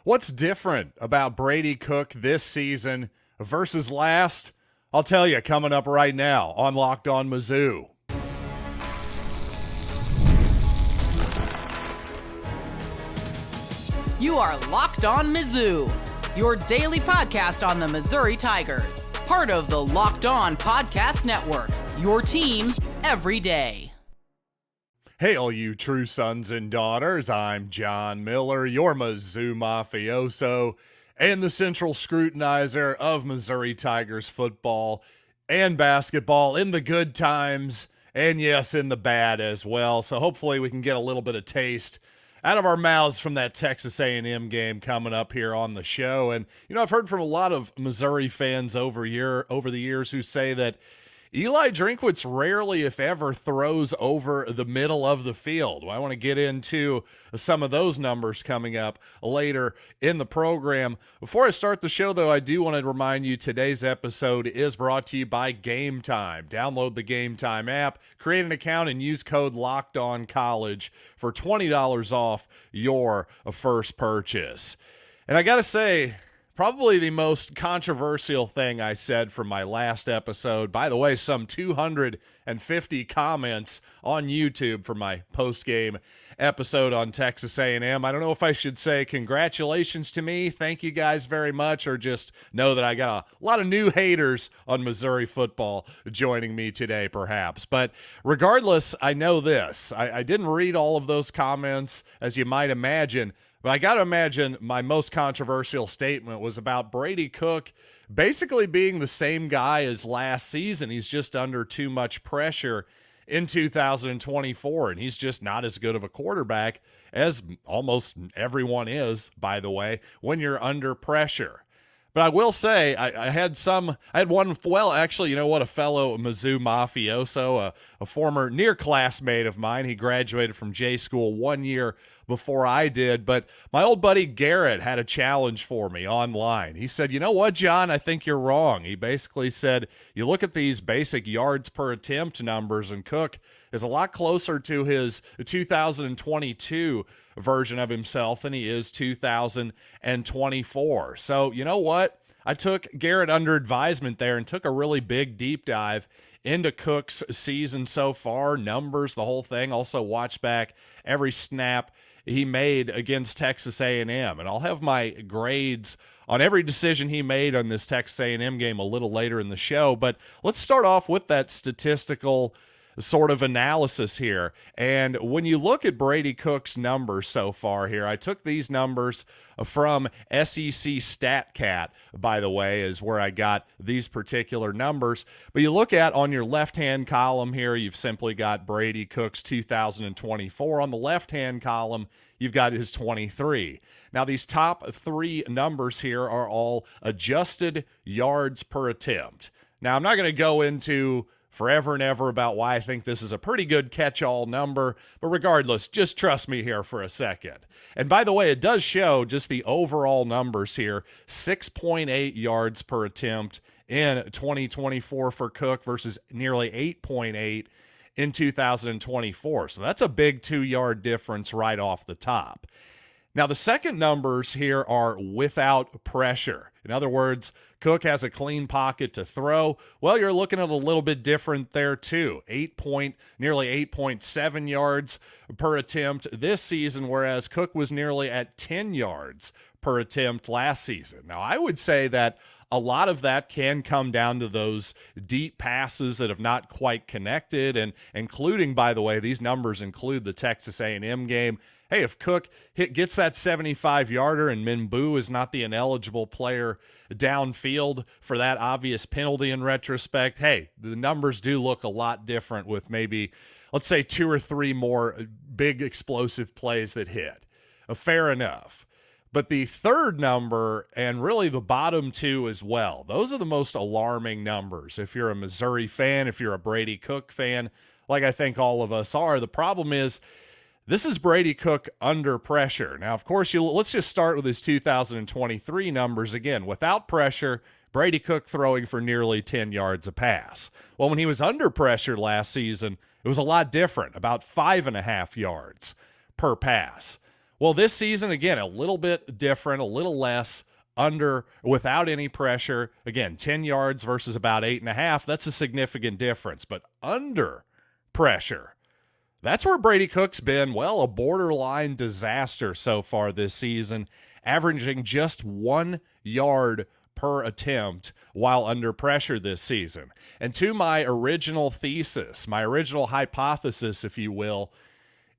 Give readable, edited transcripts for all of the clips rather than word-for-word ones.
What's different about Brady Cook this season versus last? I'll tell you coming up right now on Locked On Mizzou. You are Locked On Mizzou, your daily podcast on the Missouri Tigers. Part of the Locked On Podcast Network, your team every day. Hey, all you true sons and daughters, I'm John Miller, your Mizzou mafioso and the central scrutinizer of Missouri Tigers football and basketball in the good times and, yes, in the bad as well. So hopefully we can get a little bit of taste out of our mouths from that Texas A&M game coming up here on the show. And, you know, I've heard from a lot of Missouri fans over the years who say that Eli Drinkwitz rarely, if ever, throws over the middle of the field. Well, I want to get into some of those numbers coming up later in the program. Before I start the show, though, I do want to remind you today's episode is brought to you by Gametime. Download the Gametime app, create an account, and use code LOCKEDONCollege for $20 off your first purchase. And I got to say, probably the most controversial thing I said from my last episode. By the way, some 250 comments on YouTube for my post-game episode on Texas A&M. I don't know if I should say congratulations to me, thank you guys very much, or just know that I got a lot of new haters on Missouri football joining me today, perhaps. But regardless, I know this. I didn't read all of those comments, as you might imagine. But I got to imagine my most controversial statement was about Brady Cook basically being the same guy as last season. He's just under too much pressure in 2024, and he's just not as good of a quarterback as almost everyone is, by the way, when you're under pressure. But I will say, I had one, well, actually, you know what, a fellow Mizzou mafioso, a former near classmate of mine. He graduated from J School 1 year before I did, but my old buddy Garrett had a challenge for me online. He said, you know what, John, I think you're wrong. He basically said, you look at these basic yards per attempt numbers, and Cook is a lot closer to his 2022 version of himself than he is 2024. So, you know what? I took Garrett under advisement there and took a really big deep dive into Cook's season so far, numbers, the whole thing. Also watched back every snap he made against Texas A&M. And I'll have my grades on every decision he made on this Texas A&M game a little later in the show. But let's start off with that statistical sort of analysis here. And when you look at Brady Cook's numbers so far here, I took these numbers from SEC StatCat, by the way, is where I got these particular numbers. But you look at on your left-hand column here, you've simply got Brady Cook's 2024. On the left-hand column, you've got his 23. Now, these top three numbers here are all adjusted yards per attempt. Now, I'm not going to go into forever and ever about why I think this is a pretty good catch-all number, but regardless, just trust me here for a second. And by the way, it does show just the overall numbers here, 6.8 yards per attempt in 2024 for Cook versus nearly 8.8 in 2024. So that's a big 2-yard difference right off the top. Now, the second numbers here are without pressure. In other words, Cook has a clean pocket to throw. Well, you're looking at a little bit different there too. Nearly 8.7 yards per attempt this season, whereas Cook was nearly at 10 yards per attempt last season. Now, I would say that a lot of that can come down to those deep passes that have not quite connected, and including, by the way, these numbers include the Texas A&M game. Hey, if Cook gets that 75-yarder and Minbu is not the ineligible player downfield for that obvious penalty in retrospect, hey, the numbers do look a lot different with maybe, let's say, 2 or 3 more big explosive plays that hit. Fair enough. But the third number, and really the bottom two as well, those are the most alarming numbers. If you're a Missouri fan, if you're a Brady Cook fan, like I think all of us are, the problem is this is Brady Cook under pressure. Now, of course, let's just start with his 2023 numbers again. Without pressure, Brady Cook throwing for nearly 10 yards a pass. Well, when he was under pressure last season, it was a lot different, about 5.5 yards per pass. Well, this season, again, a little bit different, a little less under without any pressure. Again, 10 yards versus about 8.5. That's a significant difference. But under pressure, that's where Brady Cook's been, well, a borderline disaster so far this season, averaging just 1 yard per attempt while under pressure this season. And to my original thesis, my original hypothesis, if you will,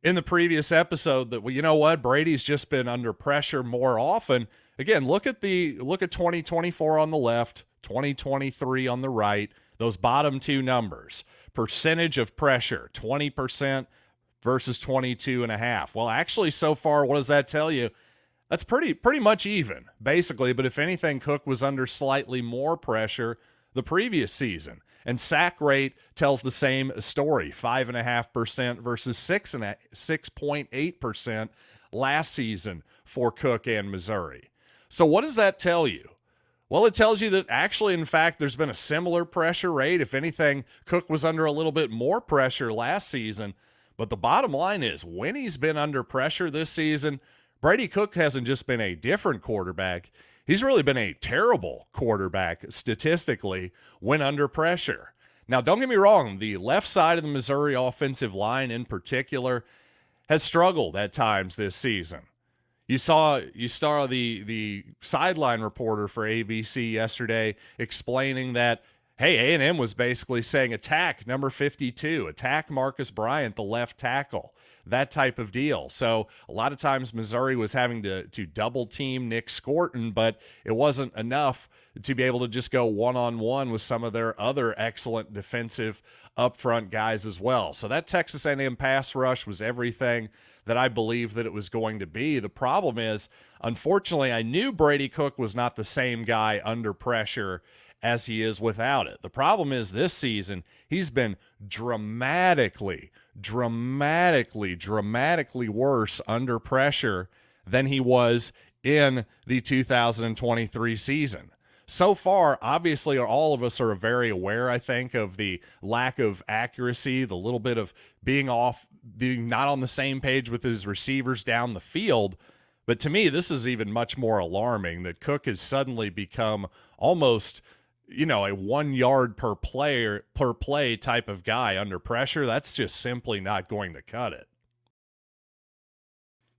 in the previous episode that, well, you know what, Brady's just been under pressure more often. Again, look at 2024 on the left, 2023 on the right, those bottom two numbers. Percentage of pressure, 20% versus 22.5. Well, actually, so far, what does that tell you? That's pretty much even, basically. But if anything, Cook was under slightly more pressure the previous season. And sack rate tells the same story, 5.5% versus 6.8% last season for Cook and Missouri. So what does that tell you? Well, it tells you that actually, in fact, there's been a similar pressure rate. If anything, Cook was under a little bit more pressure last season. But the bottom line is, when he's been under pressure this season, Brady Cook hasn't just been a different quarterback. He's really been a terrible quarterback statistically when under pressure. Now, don't get me wrong, the left side of the Missouri offensive line in particular has struggled at times this season. You saw the sideline reporter for ABC yesterday explaining that, hey, A&M was basically saying attack number 52, attack Marcus Bryant, the left tackle, that type of deal. So a lot of times Missouri was having to double team Nick Scorton, but it wasn't enough to be able to just go one-on-one with some of their other excellent defensive upfront guys as well. So that Texas A&M pass rush was everything that I believed that it was going to be. The problem is, unfortunately, I knew Brady Cook was not the same guy under pressure as he is without it. The problem is this season, he's been dramatically worse under pressure than he was in the 2023 season. So far, obviously, all of us are very aware, I think, of the lack of accuracy, the little bit of being not on the same page with his receivers down the field. But to me, this is even much more alarming that Cook has suddenly become almost, a 1 yard per play type of guy under pressure. That's just simply not going to cut it.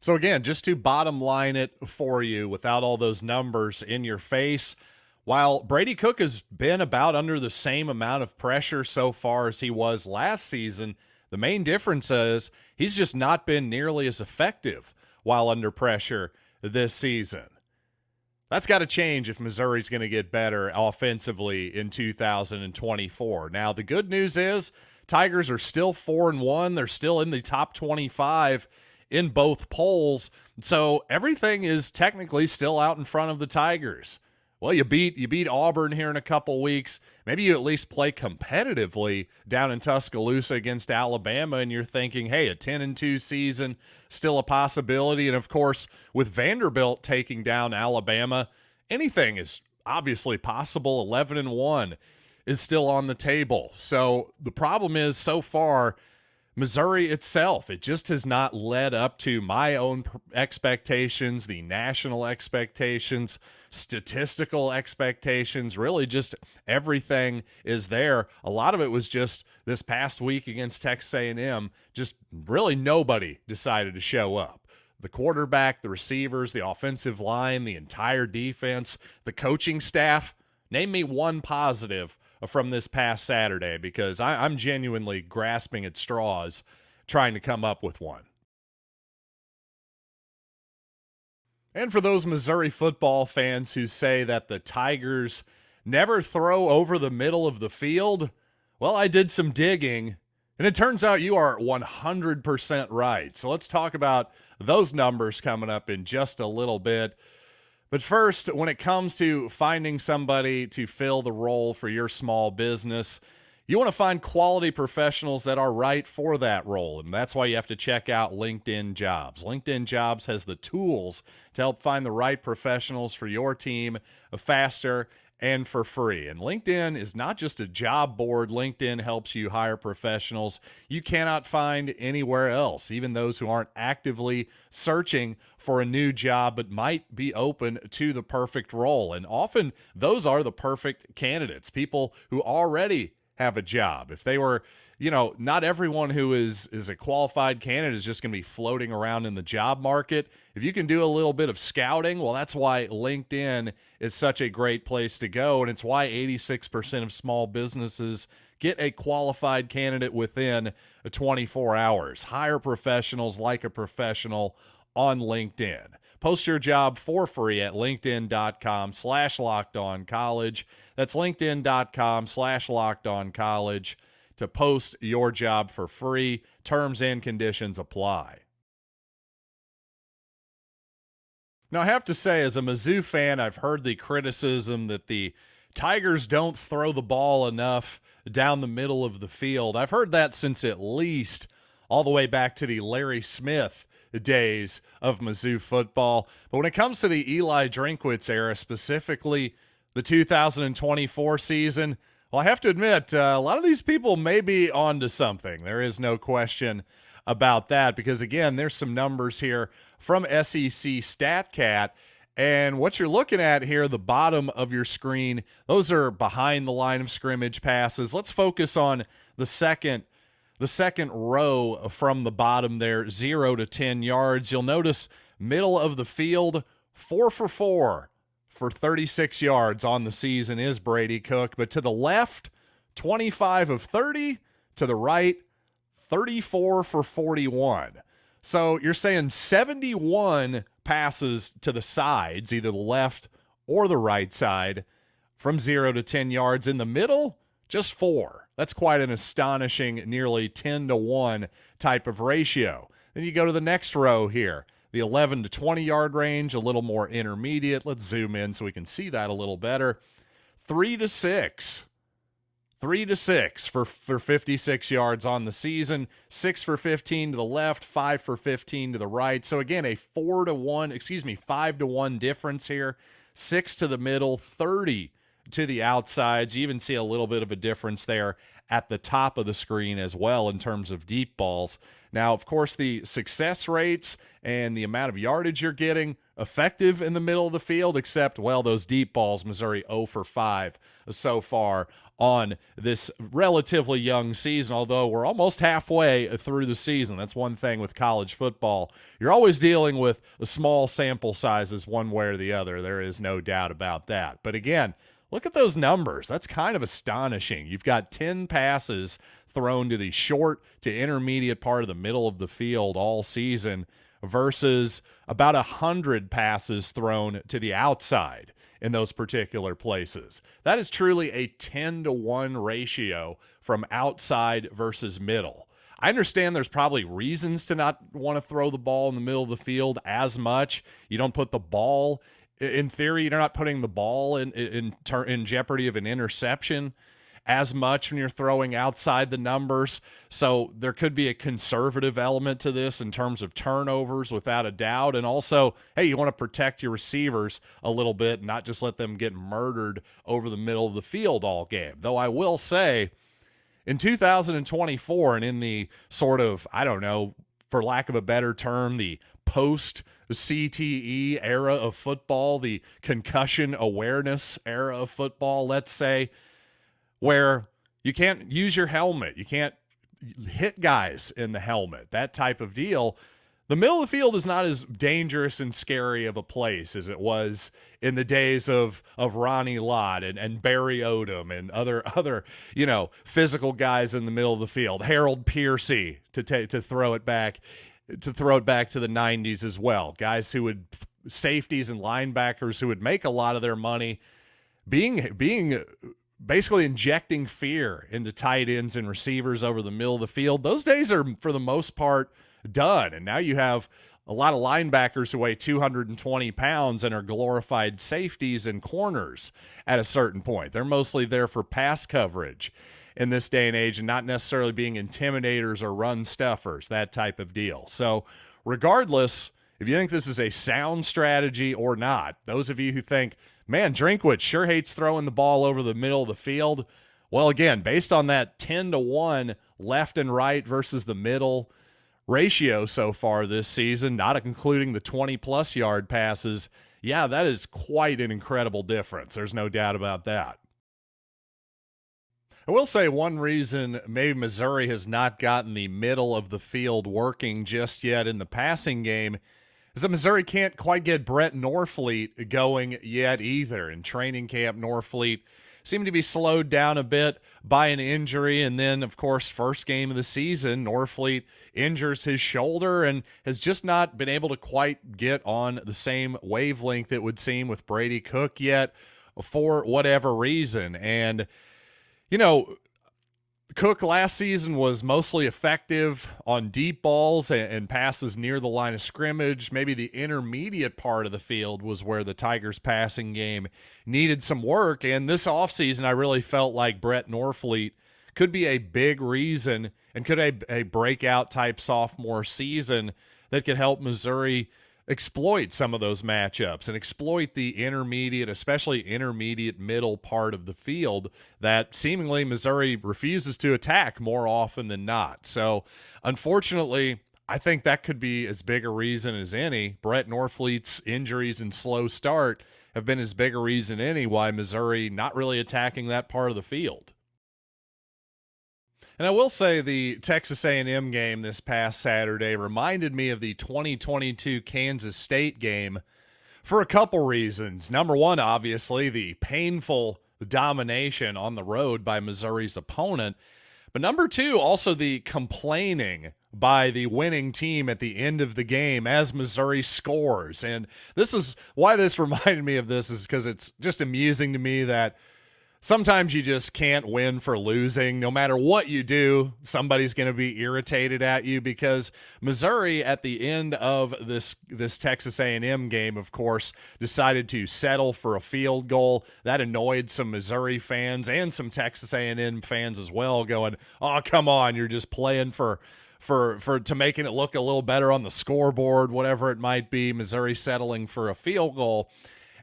So again, just to bottom line it for you without all those numbers in your face, while Brady Cook has been about under the same amount of pressure so far as he was last season, the main difference is he's just not been nearly as effective while under pressure this season. That's got to change if Missouri's going to get better offensively in 2024. Now, the good news is Tigers are still 4-1. They're still in the top 25 in both polls. So everything is technically still out in front of the Tigers. Well, you beat Auburn here in a couple weeks. Maybe you at least play competitively down in Tuscaloosa against Alabama, and you're thinking, hey, a 10-2 season, still a possibility. And, of course, with Vanderbilt taking down Alabama, anything is obviously possible. 11-1 is still on the table. So the problem is, so far, Missouri itself, it just has not led up to my own expectations, the national expectations, statistical expectations, really just everything is there. A lot of it was just this past week against Texas A&M, just really nobody decided to show up. The quarterback, the receivers, the offensive line, the entire defense, the coaching staff. Name me one positive from this past Saturday, because I'm genuinely grasping at straws trying to come up with one. And for those Missouri football fans who say that the Tigers never throw over the middle of the field, well, I did some digging, and it turns out you are 100% right. So let's talk about those numbers coming up in just a little bit. But first, when it comes to finding somebody to fill the role for your small business, you want to find quality professionals that are right for that role, and that's why you have to check out LinkedIn Jobs. LinkedIn Jobs has the tools to help find the right professionals for your team faster and for free. And LinkedIn is not just a job board. LinkedIn helps you hire professionals you cannot find anywhere else, even those who aren't actively searching for a new job but might be open to the perfect role. And often those are the perfect candidates, people who already have a job. If they were, not everyone who is a qualified candidate is just going to be floating around in the job market. If you can do a little bit of scouting, well, that's why LinkedIn is such a great place to go. And it's why 86% of small businesses get a qualified candidate within 24 hours. Hire professionals like a professional on LinkedIn. Post your job for free at linkedin.com/lockedoncollege. That's linkedin.com/lockedoncollege to post your job for free. Terms and conditions apply. Now, I have to say, as a Mizzou fan, I've heard the criticism that the Tigers don't throw the ball enough down the middle of the field. I've heard that since at least all the way back to the Larry Smith days of Mizzou football. But when it comes to the Eli Drinkwitz era, specifically the 2024 season, well, I have to admit, a lot of these people may be onto something. There is no question about that because, again, there's some numbers here from SEC StatCat. And what you're looking at here, the bottom of your screen, those are behind the line of scrimmage passes. Let's focus on the second row from the bottom there, 0 to 10 yards. You'll notice middle of the field, 4 for 36 yards on the season is Brady Cook. But to the left, 25 of 30. To the right, 34 for 41. So you're saying 71 passes to the sides, either the left or the right side, from 0 to 10 yards. In the middle, just 4. That's quite an astonishing nearly 10-to-1 type of ratio. Then you go to the next row here, the 11 to 20 yard range, a little more intermediate. Let's zoom in so we can see that a little better. 3 to 6. 3 to 6 for 56 yards on the season, 6 for 15 to the left, 5 for 15 to the right. So again, a 5-to-1 difference here. 6 to the middle, 30 to the outsides. You even see a little bit of a difference there at the top of the screen as well in terms of deep balls. Now, of course, the success rates and the amount of yardage you're getting effective in the middle of the field, except, well, those deep balls, Missouri 0 for 5 so far on this relatively young season, although we're almost halfway through the season. That's one thing with college football. You're always dealing with small sample sizes one way or the other. There is no doubt about that. But again, look at those numbers. That's kind of astonishing. You've got 10 passes thrown to the short to intermediate part of the middle of the field all season versus about 100 passes thrown to the outside in those particular places. That is truly a 10-to-1 ratio from outside versus middle. I understand there's probably reasons to not want to throw the ball in the middle of the field as much. You don't put the ball, in theory, you're not putting the ball in jeopardy of an interception as much when you're throwing outside the numbers. So there could be a conservative element to this in terms of turnovers without a doubt. And also, hey, you want to protect your receivers a little bit and not just let them get murdered over the middle of the field all game. Though I will say, in 2024 and in the sort of, I don't know, for lack of a better term, the post-CTE era of football, the concussion awareness era of football, let's say, where you can't use your helmet, you can't hit guys in the helmet, that type of deal. The middle of the field is not as dangerous and scary of a place as it was in the days of Ronnie Lott and Barry Odom and other physical guys in the middle of the field. Harold Piercy to throw it back to the 90s as well. Guys who would safeties and linebackers who would make a lot of their money being basically injecting fear into tight ends and receivers over the middle of the field. Those days are, for the most part, done. And now you have a lot of linebackers who weigh 220 pounds and are glorified safeties and corners at a certain point. They're mostly there for pass coverage in this day and age and not necessarily being intimidators or run stuffers, that type of deal. So regardless, if you think this is a sound strategy or not. Those of you who think, man, Drinkwitz sure hates throwing the ball over the middle of the field. Well, again, based on that 10-1 left and right versus the middle ratio so far this season, not including the 20-plus yard passes, yeah, that is quite an incredible difference. There's no doubt about that. I will say one reason maybe Missouri has not gotten the middle of the field working just yet in the passing game is that Missouri can't quite get Brett Norfleet going yet either. In training camp, Norfleet seemed to be slowed down a bit by an injury, and then, of course, first game of the season, Norfleet injures his shoulder and has just not been able to quite get on the same wavelength, it would seem, with Brady Cook yet for whatever reason. And you know, Cook last season was mostly effective on deep balls and passes near the line of scrimmage. Maybe the intermediate part of the field was where the Tigers' passing game needed some work. And this offseason, I really felt like Brett Norfleet could be a big reason and could a breakout type sophomore season that could help Missouri exploit some of those matchups and exploit the intermediate, especially intermediate middle part of the field that seemingly Missouri refuses to attack more often than not. So unfortunately, I think that could be as big a reason as any. Brett Norfleet's injuries and slow start have been as big a reason any why Missouri not really attacking that part of the field. And I will say the Texas A&M game this past Saturday reminded me of the 2022 Kansas State game for a couple reasons. Number one, obviously, the painful domination on the road by Missouri's opponent. But number two, also the complaining by the winning team at the end of the game as Missouri scores. And this is why this reminded me of this, is because it's just amusing to me that sometimes you just can't win for losing. No matter what you do, somebody's going to be irritated at you, because Missouri at the end of this Texas A&M game, of course, decided to settle for a field goal. That annoyed some Missouri fans and some Texas A&M fans as well, going, "Oh, come on, you're just playing for to making it look a little better on the scoreboard," whatever it might be. Missouri settling for a field goal.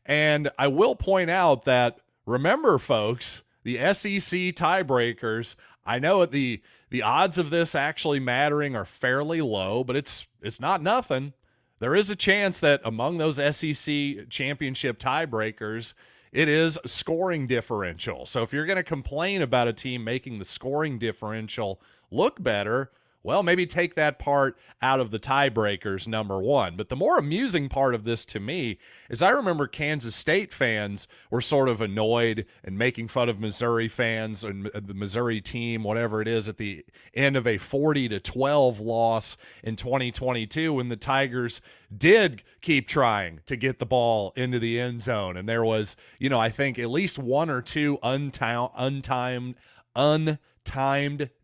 And I will point out that, remember, folks, the SEC tiebreakers, I know the odds of this actually mattering are fairly low, but it's not nothing. There is a chance that among those SEC championship tiebreakers, it is scoring differential. So if you're going to complain about a team making the scoring differential look better, well, maybe take that part out of the tiebreakers, number one. But the more amusing part of this to me is I remember Kansas State fans were sort of annoyed and making fun of Missouri fans and the Missouri team, whatever it is, at the end of a 40-12 loss in 2022 when the Tigers did keep trying to get the ball into the end zone. And there was, I think at least one or two untimed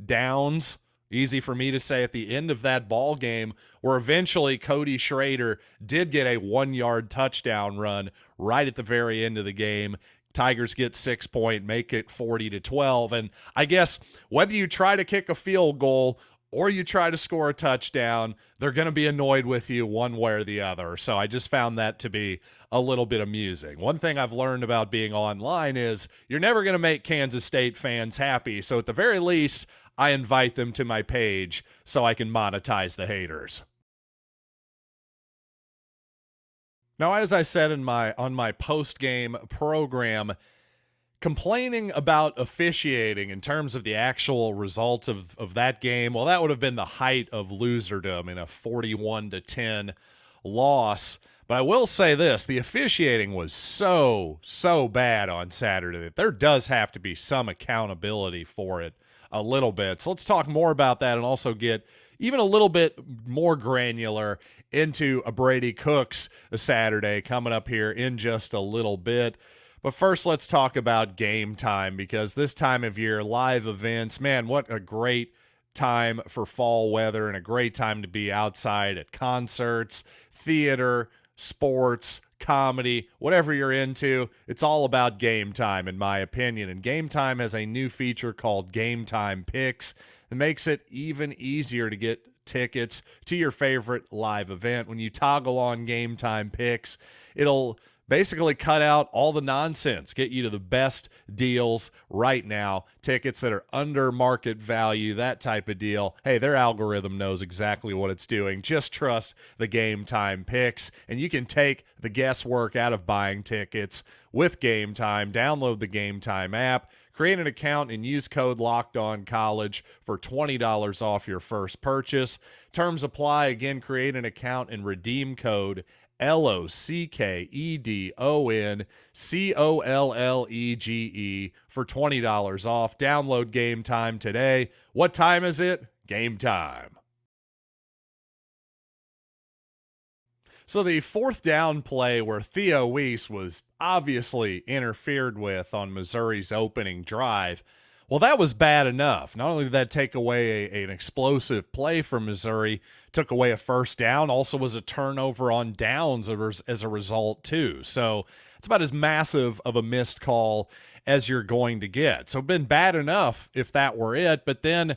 downs, easy for me to say, at the end of that ball game, where eventually Cody Schrader did get a 1-yard touchdown run right at the very end of the game. Tigers get 6 point, make it 40-12. And I guess whether you try to kick a field goal or you try to score a touchdown, they're going to be annoyed with you one way or the other. So I just found that to be a little bit amusing. One thing I've learned about being online is you're never going to make Kansas State fans happy. So at the very least, I invite them to my page so I can monetize the haters. Now, as I said on my post-game program, complaining about officiating in terms of the actual result of that game, well, that would have been the height of loserdom in a 41-10 loss. But I will say this, the officiating was so bad on Saturday that there does have to be some accountability for it a little bit. So let's talk more about that and also get even a little bit more granular into a Brady Cook's Saturday coming up here in just a little bit. But first, let's talk about Gametime, because this time of year, live events, man, what a great time for fall weather and a great time to be outside at concerts, theater, sports, comedy, whatever you're into. It's all about Gametime, in my opinion. And Gametime has a new feature called Gametime Picks that makes it even easier to get tickets to your favorite live event. When you toggle on Game Time Picks, it'll basically cut out all the nonsense, get you to the best deals right now, tickets that are under market value, that type of deal. Hey, their algorithm knows exactly what it's doing. Just trust the Game Time Picks, and you can take the guesswork out of buying tickets with Game Time. Download the Game Time app, create an account, and use code LOCKEDONCollege for $20 off your first purchase. Terms apply. Again, create an account and redeem code LOCKEDONCOLLEGE for $20 off. Download Game Time today. What time is it? Game time. So the fourth down play where Theo Weiss was obviously interfered with on Missouri's opening drive, well, that was bad enough. Not only did that take away an explosive play from Missouri, took away a first down, also was a turnover on downs as a result too. So it's about as massive of a missed call as you're going to get. So it'd been bad enough if that were it. But then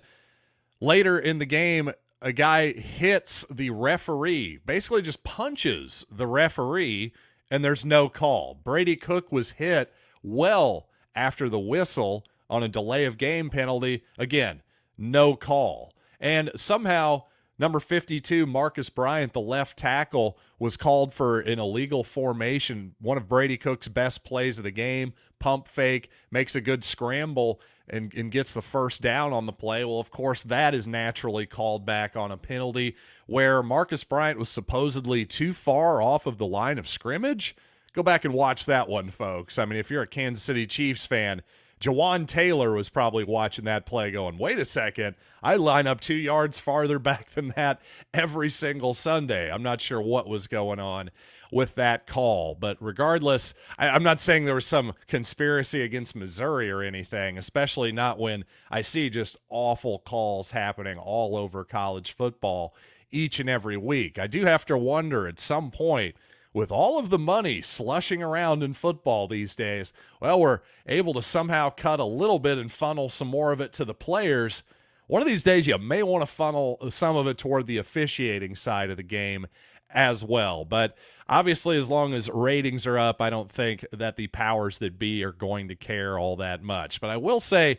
later in the game, a guy hits the referee, basically just punches the referee, and there's no call. Brady Cook was hit well after the whistle on a delay of game penalty. Again, no call. And somehow number 52, Marcus Bryant, the left tackle, was called for an illegal formation. One of Brady Cook's best plays of the game, pump fake, makes a good scramble and gets the first down on the play. Well, of course, that is naturally called back on a penalty where Marcus Bryant was supposedly too far off of the line of scrimmage. Go back and watch that one, folks. I mean, if you're a Kansas City Chiefs fan, Jawan Taylor was probably watching that play going, wait a second, I line up 2 yards farther back than that every single Sunday. I'm not sure what was going on with that call. But regardless, I'm not saying there was some conspiracy against Missouri or anything, especially not when I see just awful calls happening all over college football each and every week. I do have to wonder at some point, with all of the money slushing around in football these days, well, we're able to somehow cut a little bit and funnel some more of it to the players. One of these days, you may want to funnel some of it toward the officiating side of the game as well. But obviously, as long as ratings are up, I don't think that the powers that be are going to care all that much. But I will say,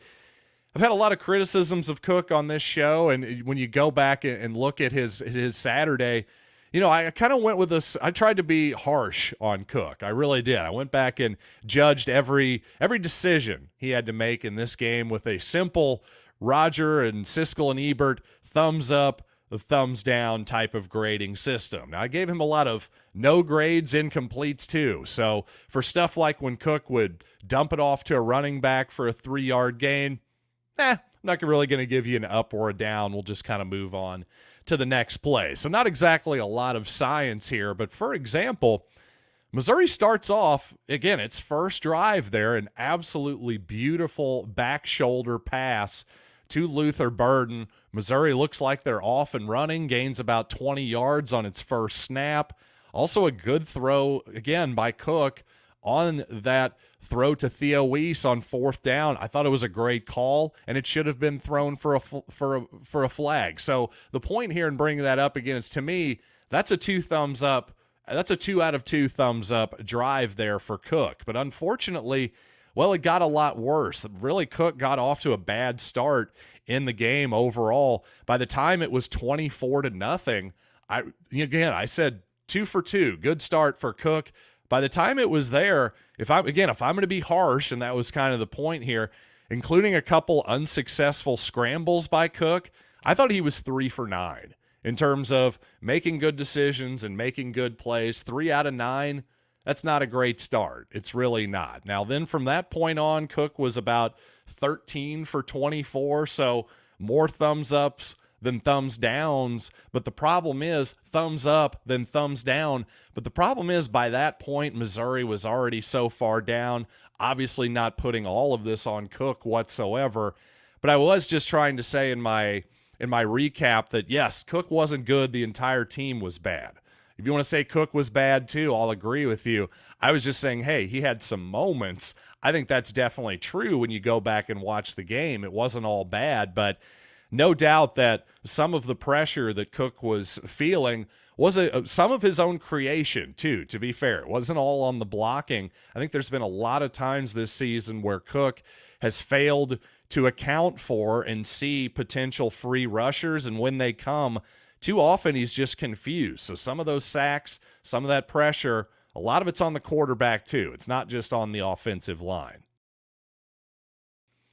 I've had a lot of criticisms of Cook on this show, and when you go back and look at his Saturday, you know, I kind of went with this. I tried to be harsh on Cook. I really did. I went back and judged every decision he had to make in this game with a simple Roger and Siskel and Ebert thumbs up, thumbs down type of grading system. Now, I gave him a lot of no grades, incompletes too. So for stuff like when Cook would dump it off to a running back for a 3-yard gain, I'm not really going to give you an up or a down. We'll just kind of move on to the next play. So not exactly a lot of science here, but for example, Missouri starts off, again, its first drive there, an absolutely beautiful back shoulder pass to Luther Burden. Missouri looks like they're off and running, gains about 20 yards on its first snap. Also a good throw, again, by Cook on that throw to Theo Weiss on fourth down. I thought it was a great call, and it should have been thrown for a flag. So the point here in bringing that up again is, to me, that's a 2 thumbs up. That's a 2 out of 2 thumbs up drive there for Cook. But unfortunately, well, it got a lot worse. Really, Cook got off to a bad start in the game overall. By the time it was 24-0, I said 2 for 2. Good start for Cook. By the time it was there, if I'm going to be harsh, and that was kind of the point here, including a couple unsuccessful scrambles by Cook, I thought he was 3 for 9 in terms of making good decisions and making good plays. 3 out of 9, that's not a great start. It's really not. Now, then from that point on, Cook was about 13 for 24, so more thumbs ups than thumbs downs. But the problem is thumbs up than thumbs down. But the problem is, by that point, Missouri was already so far down, obviously not putting all of this on Cook whatsoever. But I was just trying to say in my recap that, yes, Cook wasn't good. The entire team was bad. If you want to say Cook was bad too, I'll agree with you. I was just saying, hey, he had some moments. I think that's definitely true when you go back and watch the game. It wasn't all bad, but no doubt that some of the pressure that Cook was feeling was some of his own creation, too, to be fair. It wasn't all on the blocking. I think there's been a lot of times this season where Cook has failed to account for and see potential free rushers, and when they come, too often he's just confused. So some of those sacks, some of that pressure, a lot of it's on the quarterback, too. It's not just on the offensive line.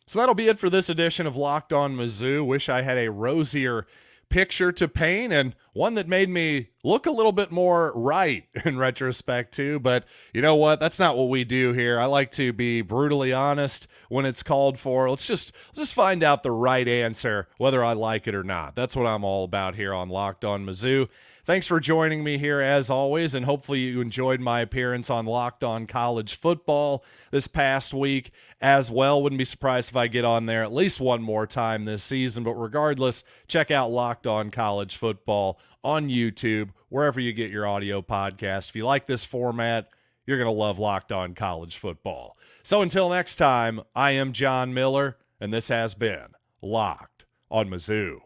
So that'll be it for this edition of Locked On Mizzou. Wish I had a rosier picture to paint, and one that made me look a little bit more right in retrospect too, but you know what? That's not what we do here. I like to be brutally honest when it's called for. Let's just find out the right answer, whether I like it or not. That's what I'm all about here on Locked On Mizzou. Thanks for joining me here as always, and hopefully you enjoyed my appearance on Locked On College Football this past week as well. Wouldn't be surprised if I get on there at least one more time this season, but regardless, check out Locked On College Football on YouTube, wherever you get your audio podcast. If you like this format, you're going to love Locked On College Football. So until next time, I am John Miller, and this has been Locked On Mizzou.